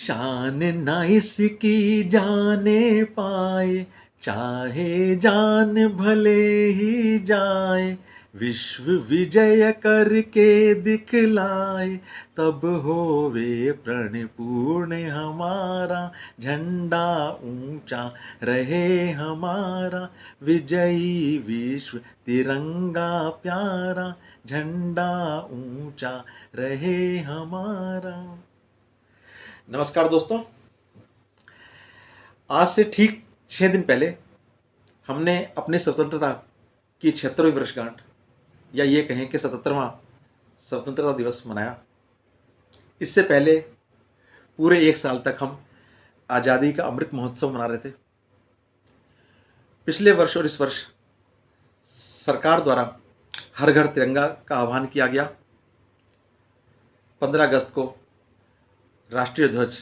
शान ना इसकी जाने पाए, चाहे जान भले ही जाए, विश्व विजय करके दिखलाए, तब होवे प्रण पूर्ण हमारा, झंडा ऊंचा रहे हमारा, विजयी विश्व तिरंगा प्यारा, झंडा ऊंचा रहे हमारा। नमस्कार दोस्तों, आज से ठीक 6 दिन पहले हमने अपनी स्वतंत्रता की 76वीं वर्षगांठ या ये कहें कि 77वां स्वतंत्रता दिवस मनाया। इससे पहले पूरे 1 साल तक हम आज़ादी का अमृत महोत्सव मना रहे थे। पिछले वर्ष और इस वर्ष सरकार द्वारा हर घर तिरंगा का आह्वान किया गया। 15 अगस्त को राष्ट्रीय ध्वज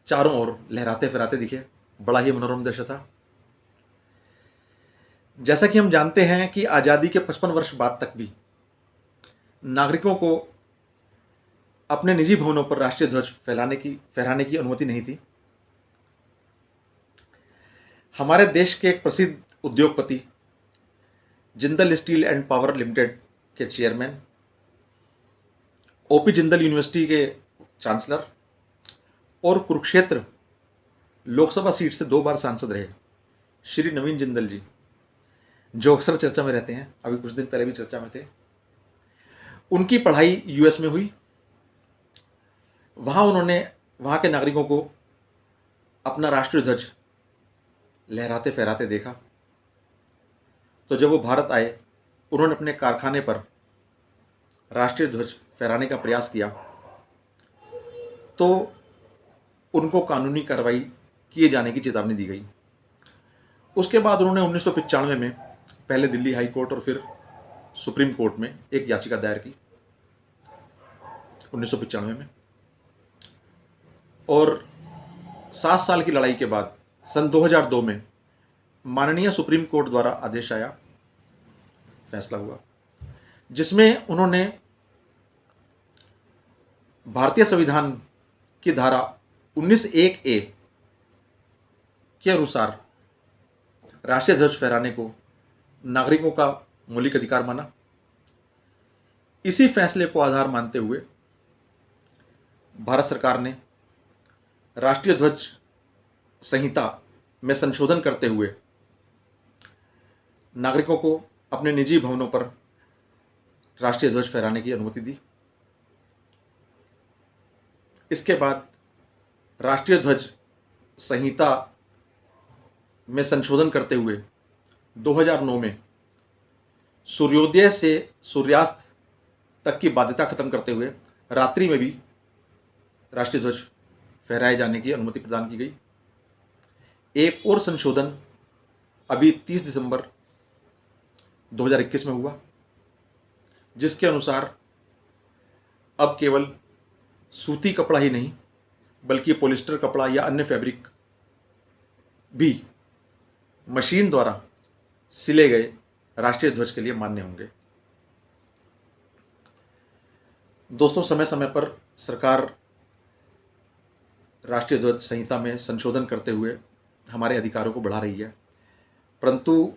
चारों ओर लहराते फहराते दिखे। बड़ा ही मनोरम दृश्य था। जैसा कि हम जानते हैं कि आज़ादी के 55 वर्ष बाद तक भी नागरिकों को अपने निजी भवनों पर राष्ट्रीय ध्वज फहराने की अनुमति नहीं थी। हमारे देश के एक प्रसिद्ध उद्योगपति Jindal steel and power limited के चेयरमैन, ओपी जिंदल यूनिवर्सिटी के चांसलर और कुरुक्षेत्र लोकसभा सीट से 2 बार सांसद रहे श्री नवीन जिंदल जी, जो अक्सर चर्चा में रहते हैं, अभी कुछ दिन पहले भी चर्चा में थे। उनकी पढ़ाई यूएस में हुई। वहाँ उन्होंने वहाँ के नागरिकों को अपना राष्ट्रीय ध्वज लहराते फहराते देखा। तो जब वो भारत आए, उन्होंने अपने कारखाने पर राष्ट्रीय ध्वज फहराने का प्रयास किया तो उनको कानूनी कार्रवाई किए जाने की चेतावनी दी गई। उसके बाद उन्होंने 1995 में पहले दिल्ली हाई कोर्ट और फिर सुप्रीम कोर्ट में एक याचिका दायर की 1995 में, और 7 साल की लड़ाई के बाद सन 2002 में माननीय सुप्रीम कोर्ट द्वारा आदेश आया, फैसला हुआ, जिसमें उन्होंने भारतीय संविधान की धारा 19(1)(a) के अनुसार राष्ट्रीय ध्वज फहराने को नागरिकों का मौलिक अधिकार माना। इसी फैसले को आधार मानते हुए भारत सरकार ने राष्ट्रीय ध्वज संहिता में संशोधन करते हुए नागरिकों को अपने निजी भवनों पर राष्ट्रीय ध्वज फहराने की अनुमति दी। इसके बाद राष्ट्रीय ध्वज संहिता में संशोधन करते हुए 2009 में सूर्योदय से सूर्यास्त तक की बाध्यता खत्म करते हुए रात्रि में भी राष्ट्रीय ध्वज फहराए जाने की अनुमति प्रदान की गई। एक और संशोधन अभी 30 दिसंबर 2021 में हुआ, जिसके अनुसार अब केवल सूती कपड़ा ही नहीं बल्कि पॉलिस्टर कपड़ा या अन्य फैब्रिक भी मशीन द्वारा सिले गए राष्ट्रीय ध्वज के लिए मान्य होंगे। दोस्तों, समय समय पर सरकार राष्ट्रीय ध्वज संहिता में संशोधन करते हुए हमारे अधिकारों को बढ़ा रही है, परंतु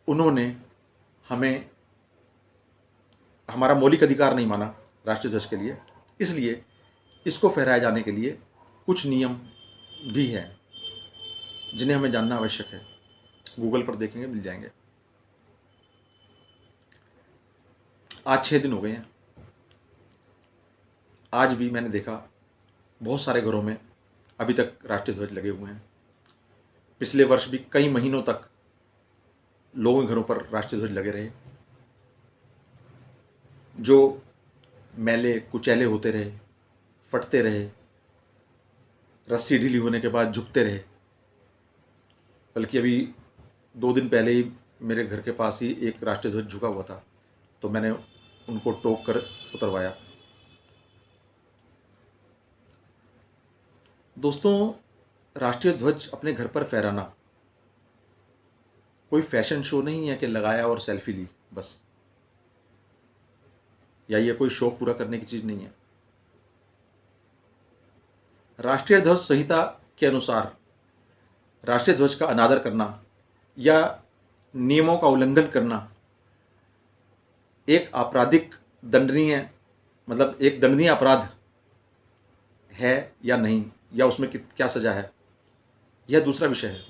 उन्होंने हमें हमारा मौलिक अधिकार नहीं माना राष्ट्रीय ध्वज के लिए। इसलिए इसको फहराए जाने के लिए कुछ नियम भी हैं जिन्हें हमें जानना आवश्यक है। गूगल पर देखेंगे, मिल जाएंगे। आज 6 दिन हो गए हैं। आज भी मैंने देखा बहुत सारे घरों में अभी तक राष्ट्रीय ध्वज लगे हुए हैं। पिछले वर्ष भी कई महीनों तक लोगों के घरों पर राष्ट्रीय ध्वज लगे रहे, जो मैले कुचैले होते रहे, फटते रहे, रस्सी ढीली होने के बाद झुकते रहे। बल्कि अभी 2 दिन पहले ही मेरे घर के पास ही एक राष्ट्रीय ध्वज झुका हुआ था, तो मैंने उनको टोक कर उतरवाया। दोस्तों, राष्ट्रीय ध्वज अपने घर पर फहराना कोई फैशन शो नहीं है कि लगाया और सेल्फी ली बस, या ये कोई शौक पूरा करने की चीज़ नहीं है। राष्ट्रीय ध्वज संहिता के अनुसार राष्ट्रीय ध्वज का अनादर करना या नियमों का उल्लंघन करना एक आपराधिक दंडनीय मतलब एक दंडनीय अपराध है या नहीं, या उसमें क्या सजा है, यह दूसरा विषय है।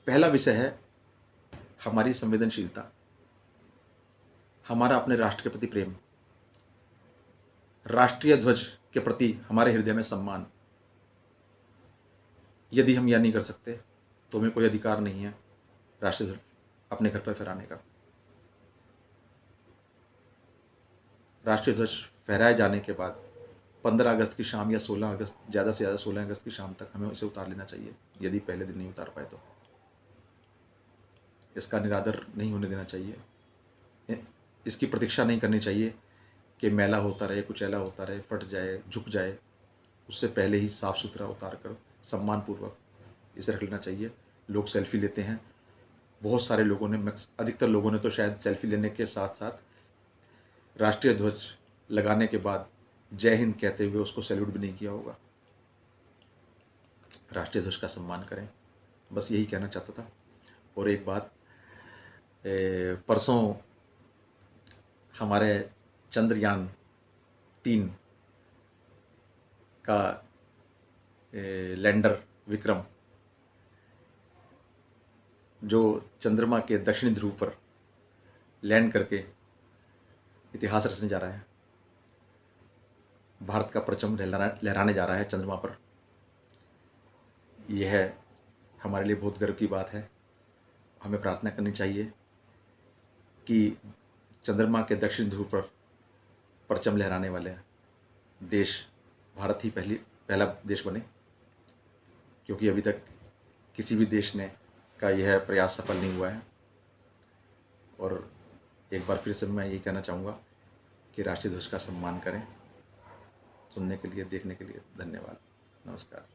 पहला विषय है हमारी संवेदनशीलता, हमारा अपने राष्ट्र के प्रति प्रेम, राष्ट्रीय ध्वज के प्रति हमारे हृदय में सम्मान। यदि हम यह नहीं कर सकते तो हमें कोई अधिकार नहीं है राष्ट्रीय ध्वज अपने घर पर फहराने का। राष्ट्रीय ध्वज फहराए जाने के बाद 15 अगस्त की शाम या 16 अगस्त, ज़्यादा से ज़्यादा 16 अगस्त की शाम तक हमें इसे उतार लेना चाहिए। यदि पहले दिन नहीं उतार पाए तो इसका निरादर नहीं होने देना चाहिए। इसकी प्रतीक्षा नहीं करनी चाहिए कि मैला होता रहे, कुचैला होता रहे, फट जाए, झुक जाए। उससे पहले ही साफ़ सुथरा उतार कर सम्मानपूर्वक इसे रख लेना चाहिए। लोग सेल्फी लेते हैं, बहुत सारे लोगों ने, अधिकतर लोगों ने तो शायद सेल्फी लेने के साथ साथ राष्ट्रीय ध्वज लगाने के बाद जय हिंद कहते हुए उसको सैल्यूट भी नहीं किया होगा। राष्ट्रीय ध्वज का सम्मान करें, बस यही कहना चाहता था। और एक बात, परसों हमारे चंद्रयान 3 का लैंडर विक्रम जो चंद्रमा के दक्षिणी ध्रुव पर लैंड करके इतिहास रचने जा रहा है, भारत का परचम लहराने जा रहा है चंद्रमा पर। यह हमारे लिए बहुत गर्व की बात है। हमें प्रार्थना करनी चाहिए कि चंद्रमा के दक्षिण ध्रुव पर परचम लहराने वाले देश भारत ही पहला देश बने, क्योंकि अभी तक किसी भी देश ने का यह प्रयास सफल नहीं हुआ है। और एक बार फिर से मैं यही कहना चाहूँगा कि राष्ट्रीय ध्वज का सम्मान करें। सुनने के लिए, देखने के लिए धन्यवाद। नमस्कार।